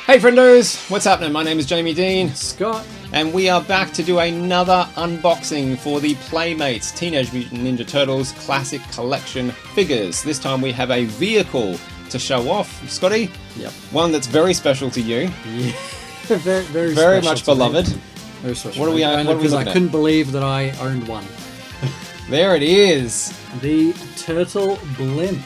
Hey friendos, what's happening? My name is Jamie Dean, Scott, and we are back to do another unboxing for the Playmates Teenage Mutant Ninja Turtles Classic Collection figures. This time we have a vehicle to show off, Scotty. Yep. One that's very special to you. Yeah. very Very much beloved. Very special. What are we Because I looking at? couldn't believe that I owned one. There it is. The Turtle Blimp.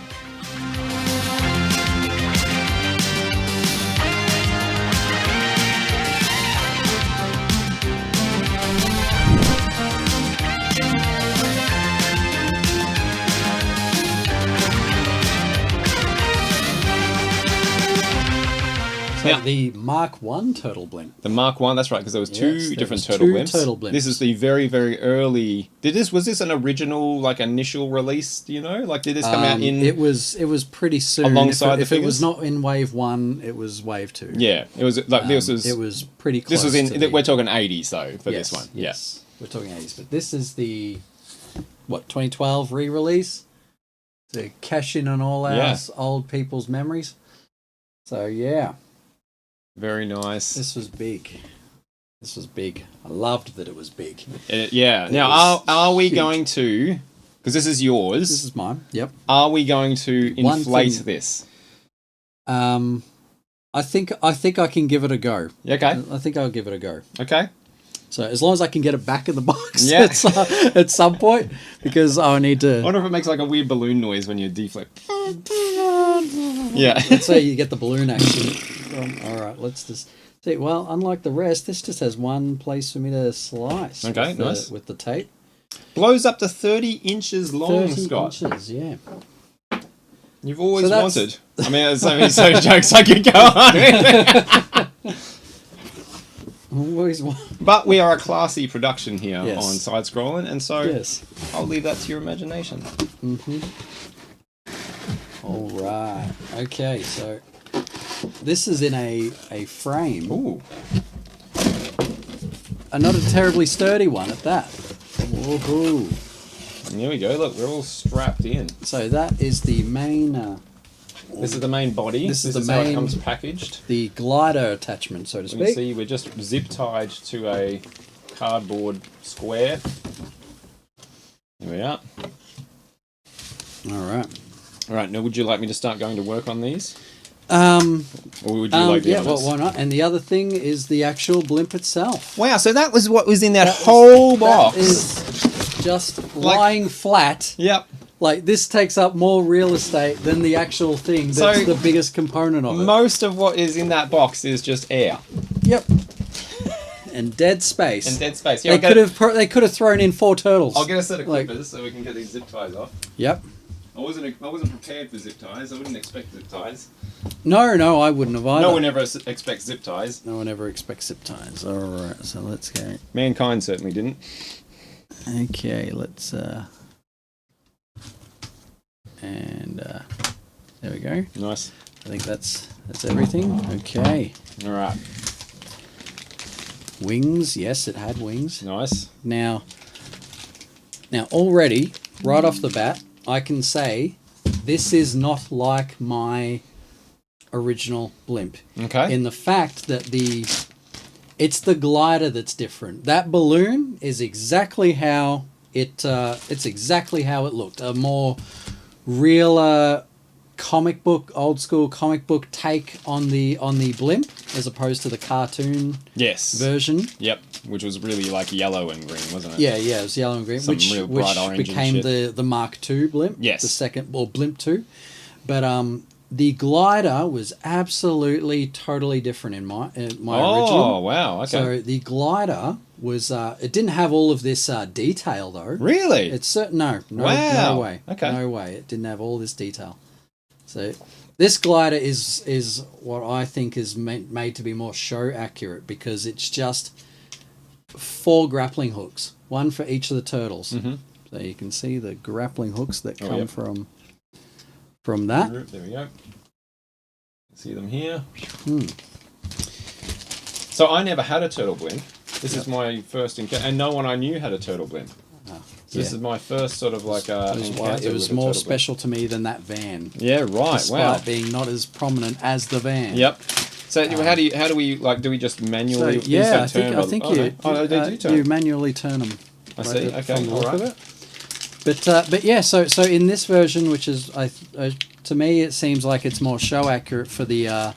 Now, The Mark I Turtle Blimp. the Mark I, that's right, because there was two Yes, there different was turtle two blimps. turtle blimps. This is the very, very early. Was this an original, like initial release? Do you know, like did this come out in? It was pretty soon. Alongside the if it was figures? not in Wave 1, it was Wave 2. Yeah, it was like this was. It was pretty close. This was in. to the- We're talking 80s though for yes, this one. Yes, we're talking 80s, but this is the 2012 re-release to cash in on all our Yeah. old people's memories. So yeah, Very nice. this was big. This was big. I loved that it was big. Yeah. It Now, was are we huge. going to? Because this is yours. This is mine. Yep. Are we going to One inflate thing- this? I think I can give it a go. Okay. I think I'll give it a go. Okay. So as long as I can get it back in the box Yeah. at some point, because I need I to. wonder if it makes like a weird balloon noise when you deflate. Yeah. Let's say you get the balloon action. All right, let's just see. Well, unlike the rest, this just has one place for me to slice. Okay, with nice. with the tape. Blows up to 30 inches long, 30 Scott. inches, yeah. You've always So that's- wanted. I mean, there's so many jokes I could go on. Always one. But we are a classy production here Yes. on Sidescrollin, and so Yes. I'll leave that to your imagination. All right. Okay, so this is in a frame. Ooh. And not a terribly sturdy one at that. Woohoo. And here we go. Look, we're all strapped in. So that is the main, This is the main body. This is the how it main- comes packaged. the glider attachment, so to You can speak. see we're just zip tied to a cardboard square. Here we are. All right. All right. Now, would you like me to start going to work on these, Um, or would you like the yeah, well, others? why not? And the other thing is the actual blimp itself. Wow. So that was what was in that whole box. That is just lying flat. Yep. Like, this takes up more real estate than the actual thing that's So- the biggest component of it. Most of what is in that box is just air Yep. And dead space. and dead space. Yeah, They could have thrown in 4 turtles. I'll get a set of Like- clippers so we can get these zip ties off. Yep. I wasn't prepared for zip ties. I wouldn't expect zip ties. No, I wouldn't have either. No one ever expects zip ties. No one ever expects zip ties. All right, so let's go. Mankind certainly didn't. Okay, let's there we go. Nice. I think that's everything. Okay. All right. Wings, yes, it had wings. Nice. Now already, right off the bat, I can say this is not like my original blimp. Okay. In the fact that it's the glider that's different. That balloon is exactly how it's exactly how it looked. A more real comic book, old school comic book take on the blimp, as opposed to the cartoon Yes. version. Yep. Which was really like yellow and green, wasn't it? Yeah, it was yellow and green, Some which real bright orange and became the Mark II blimp. Yes. The second, or blimp 2. But the glider was absolutely totally different in my original. Oh, wow. Okay. So the glider was it didn't have all of this detail though. Really? It's no Wow. way. Okay. No way. It didn't have all this detail. So this glider is what I think is made to be more show accurate, because it's just 4 grappling hooks, one for each of the turtles. Mm-hmm. So you can see the grappling hooks that come yep. from that. There we go. See them here. Hmm. So I never had a turtle blimp. This is my first encounter, and no one I knew had a turtle blimp. So this is my first sort of like encounter it was with a more turtle special to me than that van. blimp. Yeah, right. Despite Wow. being not as prominent as the van. Yep. So how do we like? Do we just manually? So, yeah, I think they do turn. you manually turn them. I see. Okay, all right. But yeah, so in this version, which is to me it seems like it's more show accurate for the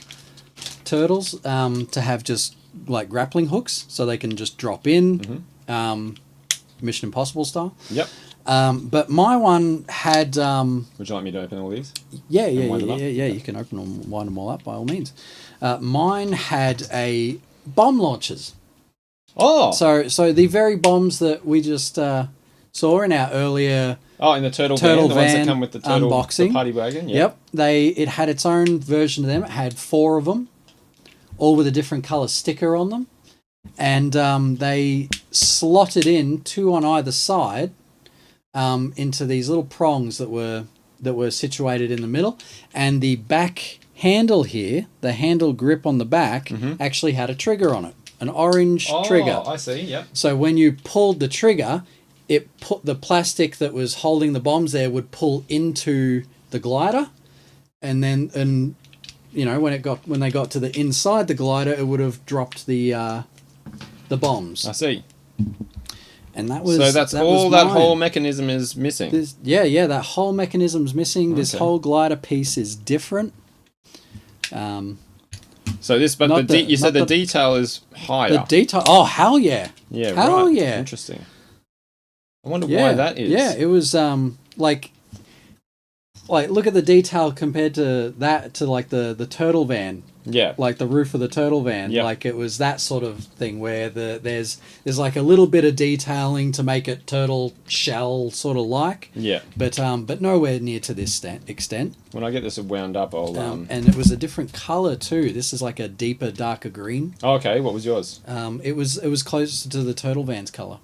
turtles to have just like grappling hooks, so they can just drop in, Mission Impossible style. Yep. But my one had. Would you like me to open all these? Yeah. You can open them, wind them all up by all means. Mine had a bomb launchers. Oh. So the very bombs that we just saw in our earlier. In the turtle van, the ones that come with the turtle unboxing, the party wagon. Yep. It had its own version of them. It had 4 of them, all with a different color sticker on them, and they slotted in 2 on either side. Into these little prongs that were situated in the middle, and the back handle here, the handle grip on the back, actually had a trigger on it, an orange trigger. Oh, I see. Yep. So when you pulled the trigger, it put the plastic that was holding the bombs there would pull into the glider, and when they got to the inside the glider, it would have dropped the bombs. I see. And that was that whole mechanism is missing. That whole mechanism's missing. Okay. This whole glider piece is different. So this, but you said the detail is higher. The detail. Oh, hell yeah! Yeah, hell right. Yeah. Interesting. I wonder why that is. Yeah, it was like look at the detail compared to like the turtle van. Yeah. Like the roof of the turtle van. Yep. Like it was that sort of thing where there's like a little bit of detailing to make it turtle shell sort of like. Yeah. But nowhere near to this extent. When I get this wound up, I'll and it was a different color too. This is like a deeper, darker green. Oh, okay. What was yours? It was closer to the turtle van's color.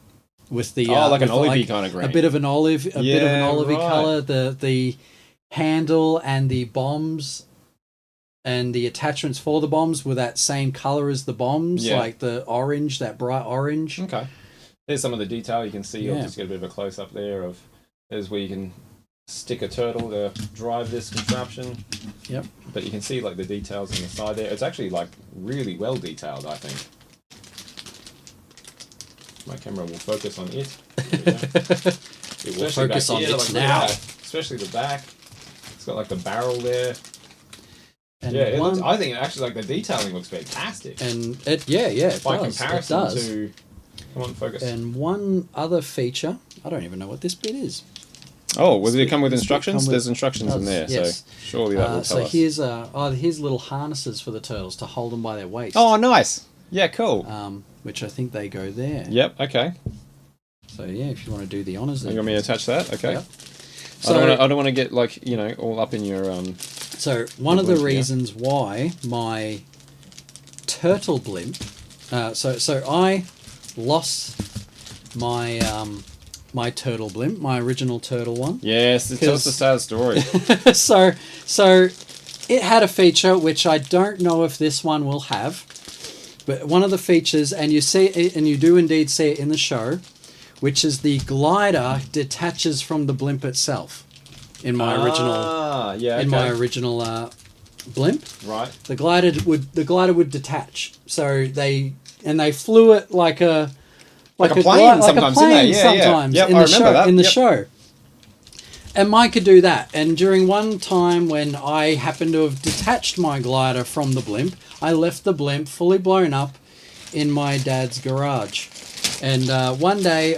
With the like an olivey kind of green. A bit of an olivey color. The handle and the bombs and the attachments for the bombs were that same color as the bombs, like the orange, that bright orange. Okay. There's some of the detail you can see. I'll just get a bit of a close up there there's where you can stick a turtle to drive this contraption. Yep. But you can see like the details on the side there. It's actually like really well detailed, I think. My camera will focus on it. It will focus on it now. Especially the back. It's got like the barrel there. And I think actually like the detailing looks fantastic. And it does. By comparison to, come on, focus. And one other feature, I don't even know what this bit is. Oh, will it come with instructions? There's instructions in there, yes. So surely that will tell us. So here's little harnesses for the turtles to hold them by their waist. Oh, nice. Yeah, cool. Which I think they go there. Yep. Okay. So yeah, if you want to do the honors, you want me to attach that? Okay. Yep. So, I don't want to get all up in your. So one of the reasons why my Turtle Blimp, so I lost my my Turtle Blimp, my original turtle one. Yes, tell us the sad story. so it had a feature which I don't know if this one will have, but one of the features, and you see it, and you do indeed see it in the show, which is the glider detaches from the blimp itself. In my original blimp, right? The glider would detach. So they flew it like a plane sometimes, sometimes Yep, in the show. And mine could do that. And during one time when I happened to have detached my glider from the blimp, I left the blimp fully blown up in my dad's garage. And one day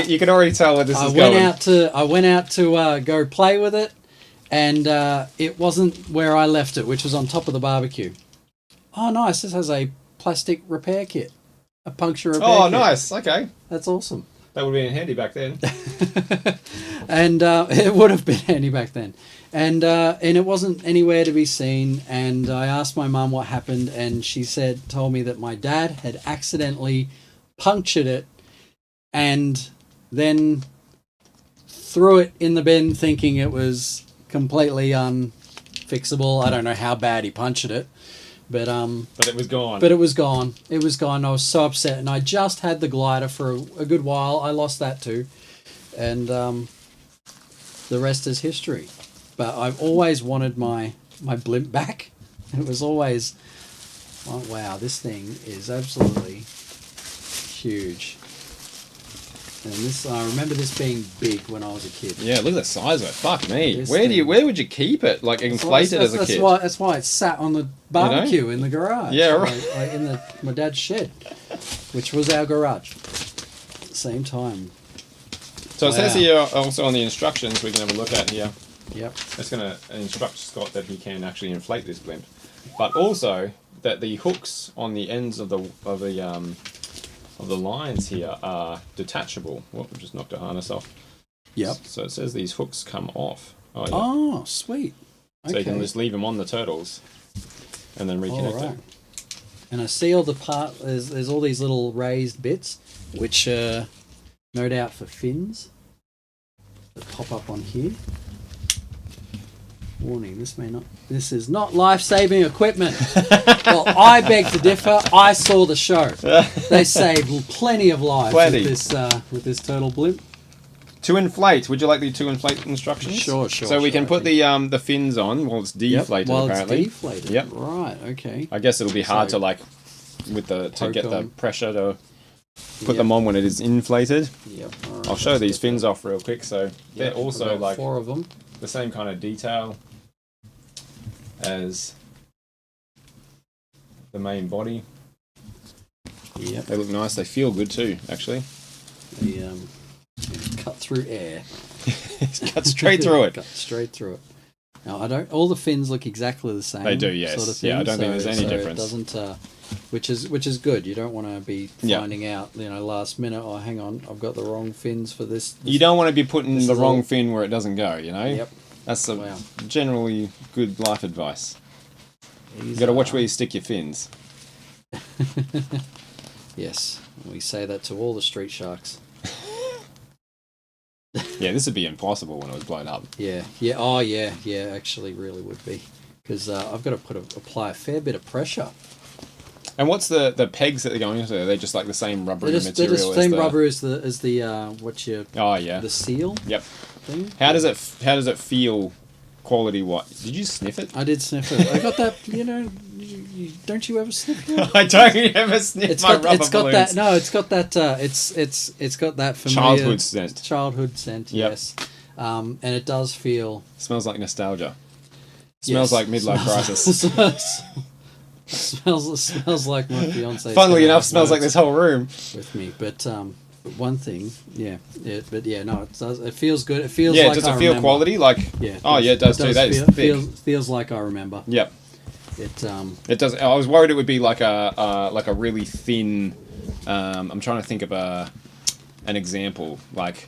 you can already tell where this is going. I went out to go play with it, and it wasn't where I left it, which was on top of the barbecue. Oh, nice! This has a plastic repair kit, a puncture repair kit. Oh, nice! Okay, that's awesome. That would have been handy back then. And it would have been handy back then. And it wasn't anywhere to be seen. And I asked my mum what happened, and she told me that my dad had accidentally punctured it and then threw it in the bin thinking it was completely unfixable. I don't know how bad he punctured it, but it was gone. But it was gone. It was gone. I was so upset, and I just had the glider for a good while. I lost that too, and the rest is history. But I've always wanted my blimp back. It was always Oh, wow, this thing is absolutely huge. And this, I remember this being big when I was a kid. Yeah, look at the size of it. Fuck me. This Where would you keep it? Like inflated as a kid? That's why it sat on the barbecue in the garage. Yeah, right. Like in my dad's shed, which was our garage. At the same time. So it says here also on the instructions we can have a look at here. Yep. It's going to instruct Scott that he can actually inflate this blimp, but also that the hooks on the ends of the lines here are detachable. Well, we just knocked the harness off. Yep. So it says these hooks come off. Oh, yeah. Oh, sweet. So you can just leave them on the turtles and then reconnect them. And I see all the part. There's all these little raised bits, which are no doubt for fins that pop up on here. Warning: This is not life-saving equipment. Well, I beg to differ. I saw the show. They saved plenty of lives with this turtle blimp. To inflate, would you like the to inflate instructions? Sure. So we can put the fins on while it's deflated. While apparently. It's deflated. Yep. Right. Okay. I guess it'll be hard to get the pressure to put them on when it is inflated. Yep. Right, I'll show these fins off real quick. So they're also like 4 of them. The same kind of detail as the main body. Yep. They look nice. They feel good too, actually. They cut through air. Cut straight through it. Cut straight through it. Now all the fins look exactly the same. They do, yes. Sort of thing, yeah, I don't think there's any difference. It doesn't, which is good. You don't want to be finding out, last minute. Oh, hang on, I've got the wrong fins for this. You don't want to be putting the wrong fin where it doesn't go. Yep. That's generally good life advice. You got to watch where you stick your fins. Yes, we say that to all the street sharks. Yeah, this would be impossible when it was blown up. Yeah. Oh, yeah. Actually, really would be, because I've got to apply a fair bit of pressure. And what's the pegs that they're going into? Are they just like the same rubbery material? They're just the same rubber as the the seal. Yep. Thing. How does it feel, quality wise? Did you sniff it? I did sniff it. I got that. Don't you ever sniff it? I don't ever sniff my rubber balloons. It's got that. It's got that familiar childhood scent. Yep. Yes. And it does feel. Smells like nostalgia. Smells like midlife crisis. Smells like my fiance. Funnily enough, smells like this whole room with me. But one thing, no, it does. It feels good. It feels like does it feel quality? Like it does too. That is thick. Feels like I remember. Yep. It does. I was worried it would be like a really thin. I'm trying to think of an example. Like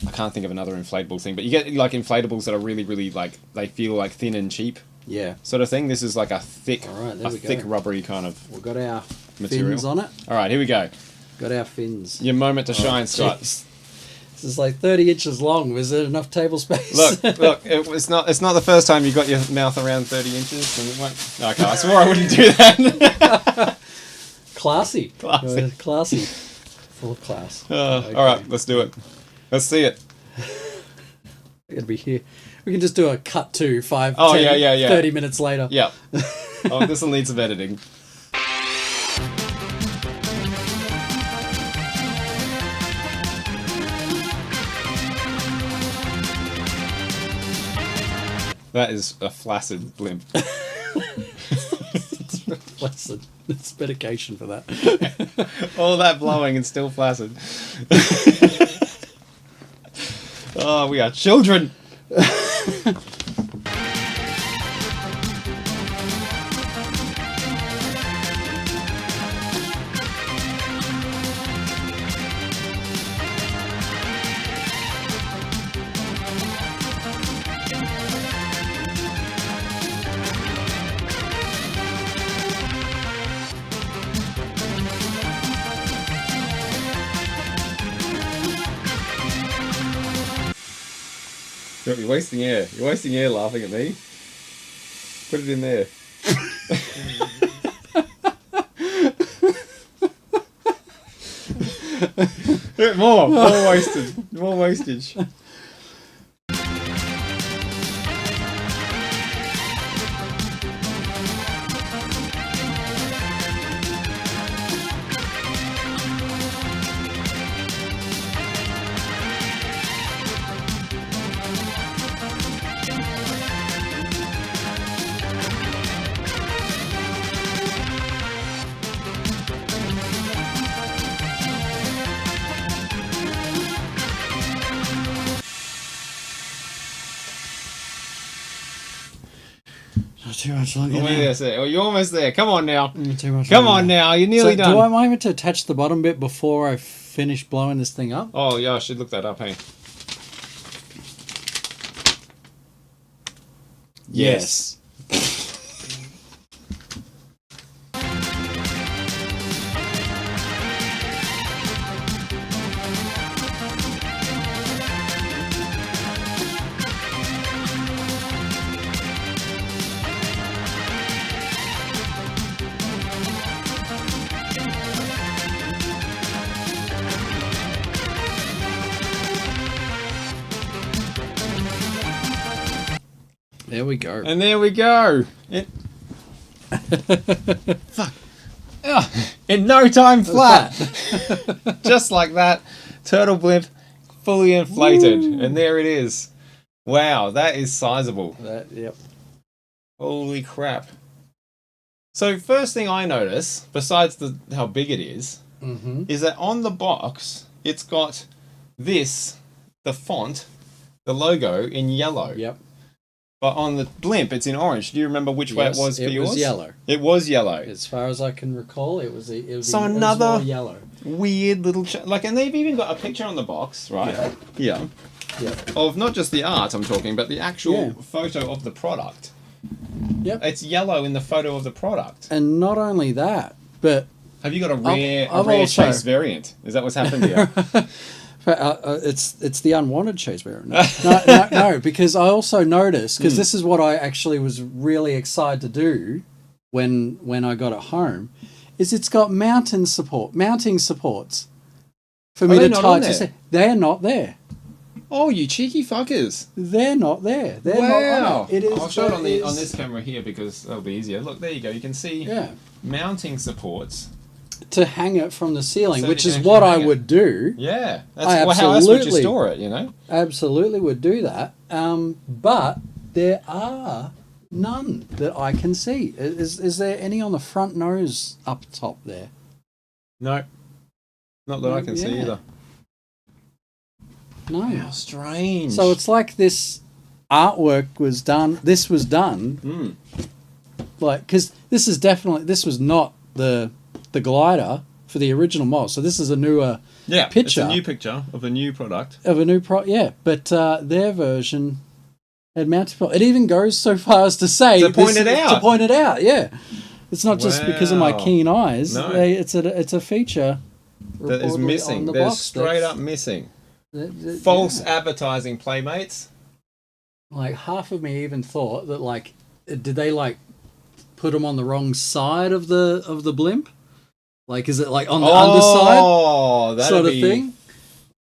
I can't think of another inflatable thing, but you get like inflatables that are really, really like they feel like thin and cheap. Yeah. Sort of thing. This is like a thick, thick rubbery kind of. We've got our material fins on it. All right, here we go. Got our fins. Your moment to shine, Scott. This is like 30 inches long. Was there enough table space? Look. It's not the first time you got your mouth around 30 inches. And it won't... Okay, I swore I wouldn't do that. Classy. Full of class. Okay. All right, let's do it. Let's see it. It'll be here. We can just do a cut to 5, 30 minutes later. Yeah. Oh, this will need some editing. That is a flaccid blimp. Flaccid. It's medication for that. All that blowing and still flaccid. Oh, we are children. You're wasting air. You're wasting air laughing at me. Put it in there. More wasted. More wastage. too much longer. Almost there. Oh, you're almost there. Come on now. Too much Come longer. on now. You're nearly done. Do I want me to attach the bottom bit before I finish blowing this thing up? Oh, yeah, I should look that up, hey. Yes. There we go. And there we go. Fuck. In no time flat. Just like that. Turtle Blimp fully inflated. Woo. And there it is. Wow, that is sizable. Yep. Holy crap. So first thing I notice, besides how big it is that on the box, it's got the font, the logo in yellow. Yep. But on the blimp, it's in orange. Do you remember which way it was for yours? It was yellow. It was yellow. As far as I can recall, it was another more yellow. Weird little... and they've even got a picture on the box, right? Yeah. Of not just the art I'm talking, but the actual photo of the product. Yep. It's yellow in the photo of the product. And not only that, but... Have you got a rare chase variant? Is that what's happened here? It's the unwanted chase variant. No, because I also noticed, because this is what I actually was really excited to do when I got it home, is it's got mounting supports for me to tie to. They're not there. Oh, you cheeky fuckers! They're not there. They're wow. not on it. I'll show it on this camera here because that'll be easier. Look, there you go. You can see mounting supports. To hang it from the ceiling, which is what I would do. Yeah, that's how else would you store it, you know? Absolutely would do that. But there are none that I can see. Is there any on the front nose up top there? No. Not that I can see either. No. How strange. So it's like this artwork was done. This was done. Like, because this was not the glider for the original model. So this is a newer picture. It's a new picture of a new product. But their version had mounting. It even goes so far as to say to point it out. Yeah, it's not just because of my keen eyes. No. It's a feature that is missing. That is straight up missing. False advertising, Playmates. Like half of me even thought that did they put them on the wrong side of the blimp? Like, is it on the underside sort of thing?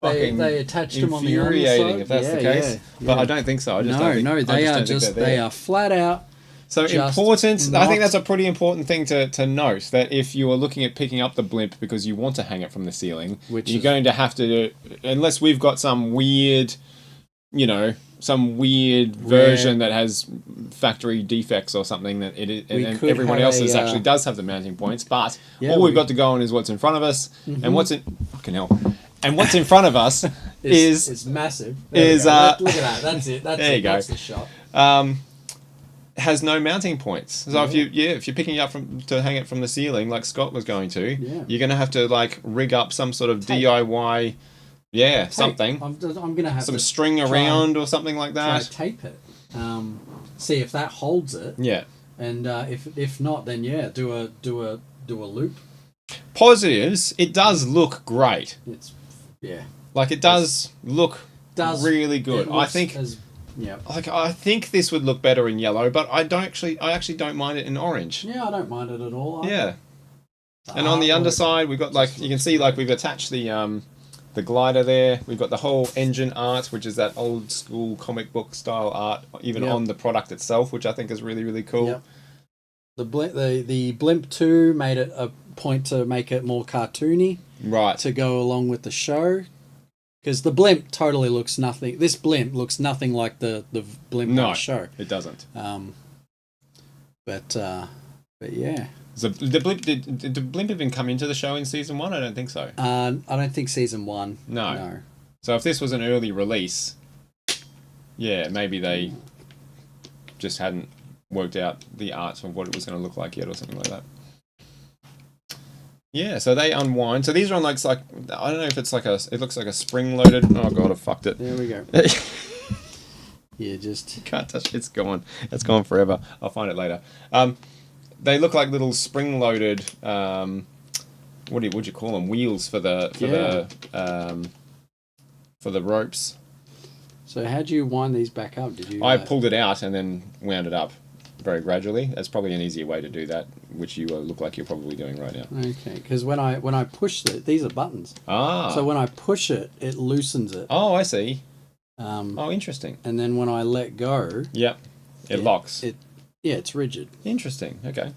They attached them on the underside. Infuriating if that's the case. But I don't think so. They are flat out. So important. I think that's a pretty important thing to note, that if you are looking at picking up the blimp because you want to hang it from the ceiling, you're going to have to, unless we've got some weird, version that has factory defects or something that and everyone else's actually does have the mounting points, but all we've got to go on is what's in front of us, and what's in front of us is massive. Look at that. That's it. There you go. That's the shot. Has no mounting points. So if you're picking it up to hang it from the ceiling like Scott was going to, you're going to have to rig up some sort of DIY. Yeah, something. I'm gonna have some string around or something like that. Try tape it. See if that holds it. Yeah. And if not, then do a loop. Positives. It does look great. It does look really good. I think. I think this would look better in yellow, but I actually don't mind it in orange. Yeah, I don't mind it at all. Yeah. And on the underside, we've got you can see we've attached the glider there. We've got the whole engine art, which is that old school comic book style art, even on the product itself, which I think is really, really cool. Yep. The Blimp 2 made it a point to make it more cartoony, right, to go along with the show. Because the Blimp totally looks nothing. This Blimp looks nothing like the Blimp on the show. It doesn't. But yeah. So the Blimp did the Blimp even come into the show in season 1? I don't think so. I don't think season 1. No. So if this was an early release, maybe they just hadn't worked out the art of what it was going to look like yet, or something like that. Yeah, so they unwind. So these are on like I don't know if it's like it looks like a spring-loaded. Oh god, I fucked it. There we go. Yeah, just can't touch it. It's gone. It's gone forever. I'll find it later. They look like little spring-loaded. What'd you call them? Wheels for the ropes. So how do you wind these back up? Did you? I pulled it out and then wound it up very gradually. That's probably an easier way to do that, which you look like you're probably doing right now. Okay, because when I push it, these are buttons. Ah. So when I push it, it loosens it. Oh, I see. Oh, interesting. And then when I let go, yep, it locks. It's rigid. Interesting. Okay.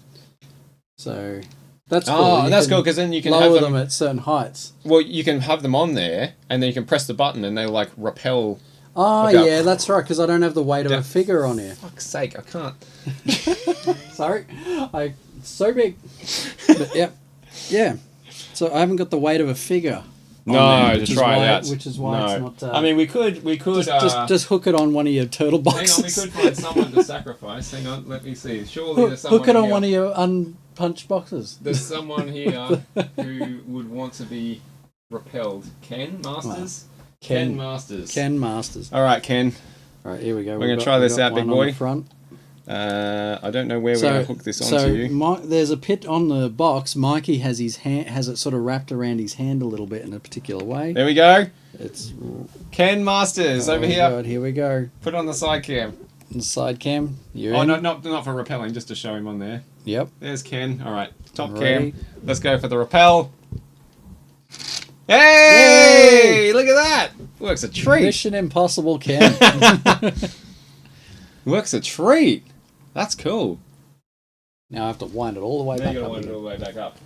So that's cool. Oh, that's cool because then you can lower have them at certain heights. Well, you can have them on there, and then you can press the button, and they like repel. Oh yeah, that's right. Because I don't have the weight of a figure on here. Fuck's sake, I can't. Sorry, it's so big. But yeah. So I haven't got the weight of a figure. No, to try that. Which is why it's not. I mean, we could. Just hook it on one of your turtle boxes. Hang on, we could find someone to sacrifice. Hang on, let me see. Surely there's someone. Hook it on one of your unpunched boxes. There's someone here who would want to be repelled. Ken Masters. Ken Masters. Ken Masters. All right, Ken. All right, here we go. We're going to try this out, big boy. Front. I don't know where we're going to hook this onto you. There's a pit on the box. Mikey has it sort of wrapped around his hand a little bit in a particular way. There we go. It's Ken Masters over here. God, here we go. Put it on the side cam. The side cam. Not for rappelling, just to show him on there. Yep. There's Ken. All right, top cam. Let's go for the rappel. Hey! Look at that. Works a treat. Mission Impossible, Ken. Works a treat. That's cool. Now I have to wind it all the way back up. You got to wind it all the way back up.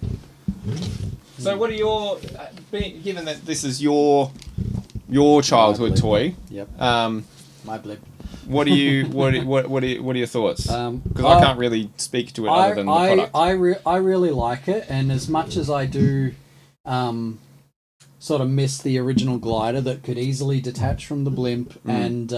So, what are your, given that this is your childhood toy? Yep. My blip. What are your thoughts? Because I can't really speak to it other than the product. I really like it, and as much as I do, sort of miss the original glider that could easily detach from the blimp and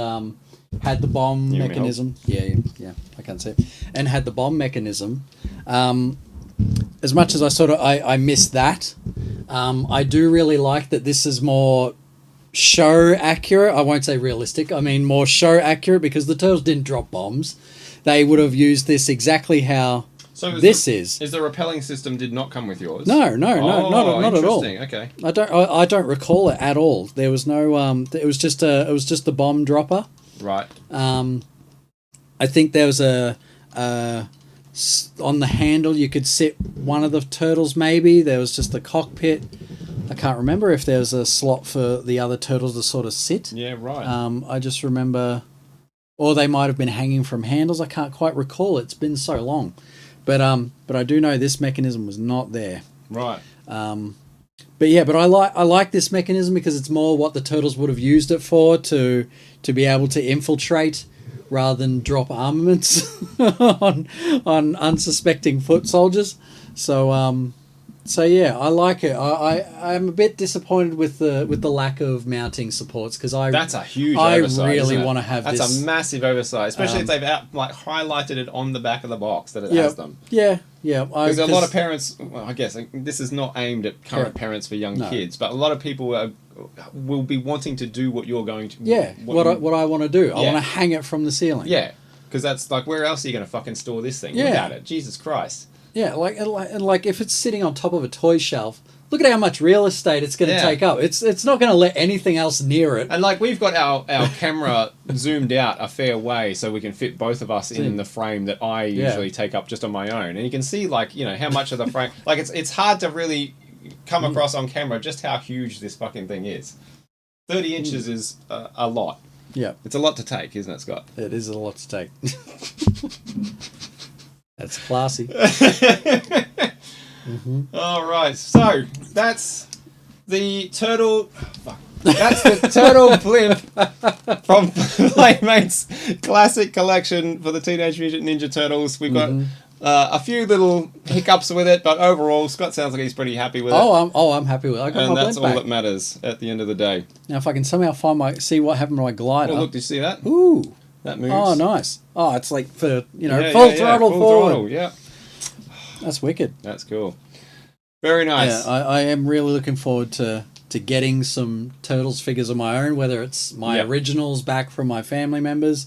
had the bomb mechanism. Yeah, I can't see it. And had the bomb mechanism. As much as I miss that, I do really like that this is more show accurate. I won't say realistic. I mean more show accurate because the Turtles didn't drop bombs. They would have used this exactly how this is. Is the repelling system did not come with yours? No, not at all. Okay. I don't recall it at all. There was no it was just the bomb dropper. Right. I think there was on the handle you could sit one of the turtles maybe. There was just the cockpit. I can't remember if there was a slot for the other turtles to sort of sit. Yeah, right. I just remember, or they might have been hanging from handles. I can't quite recall. It's been so long. But I do know this mechanism was not there. Right. But I like this mechanism because it's more what the Turtles would have used it for to be able to infiltrate rather than drop armaments on unsuspecting foot soldiers. So yeah, I like it. I'm a bit disappointed with the lack of mounting supports because that's a huge oversight. I really want to have this. That's a massive oversight, especially if they've highlighted it on the back of the box that it has them. Yeah. Because a lot of parents, well, I guess this is not aimed at current parents for young kids, but a lot of people will be wanting to do what you're going to. Yeah, what I want to do. I want to hang it from the ceiling. Yeah, because that's like, where else are you going to fucking store this thing? Look at it, Jesus Christ. Yeah, like if it's sitting on top of a toy shelf, look at how much real estate it's going to take up. It's not going to let anything else near it. And like we've got our camera zoomed out a fair way so we can fit both of us in the frame that I usually take up just on my own. And you can see how much of the frame. Like it's hard to really come across on camera just how huge this fucking thing is. 30 inches is a lot. Yeah, it's a lot to take, isn't it, Scott? It is a lot to take. That's classy. All right, so that's the turtle. That's the Turtle Blimp from Playmates Classic Collection for the Teenage Mutant Ninja Turtles. We've got a few little hiccups with it, but overall, Scott sounds like he's pretty happy with it. I'm happy with it. I got and my that's blimp all back. that matters at the end of the day. Now, if I can somehow see what happened to my glider. Oh, look, did you see that? Ooh. that moves. Oh, nice. Oh, it's like for, Yeah, full yeah, throttle full forward. throttle, yeah. That's wicked. That's cool. Very nice. Yeah, I am really looking forward to getting some Turtles figures of my own, whether it's my originals back from my family members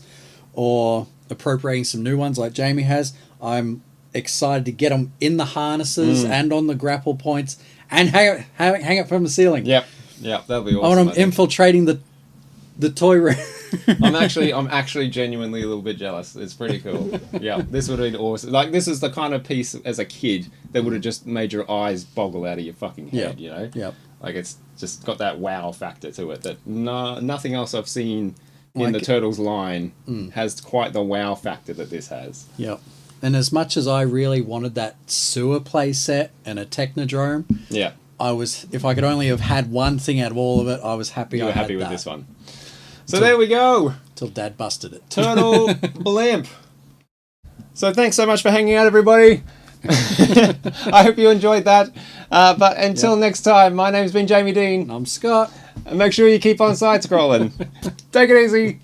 or appropriating some new ones like Jamie has. I'm excited to get them in the harnesses and on the grapple points and hang it from the ceiling. Yep, that'll be awesome. I want them infiltrating the toy room. I'm actually genuinely a little bit jealous. It's pretty cool. Yeah, this would have been awesome. Like, this is the kind of piece as a kid that would have just made your eyes boggle out of your fucking head. Yep. Like, it's just got that wow factor to it that nothing else I've seen in the Turtles line has quite the wow factor that this has. Yep. And as much as I really wanted that sewer play set and a Technodrome, if I could only have had one thing out of all of it, I was happy. You were happy with this one. So there we go. Till Dad busted it. Turtle Blimp. So thanks so much for hanging out, everybody. I hope you enjoyed that. But until next time, my name's been Jamie Dean. I'm Scott. And make sure you keep on side-scrolling. Take it easy.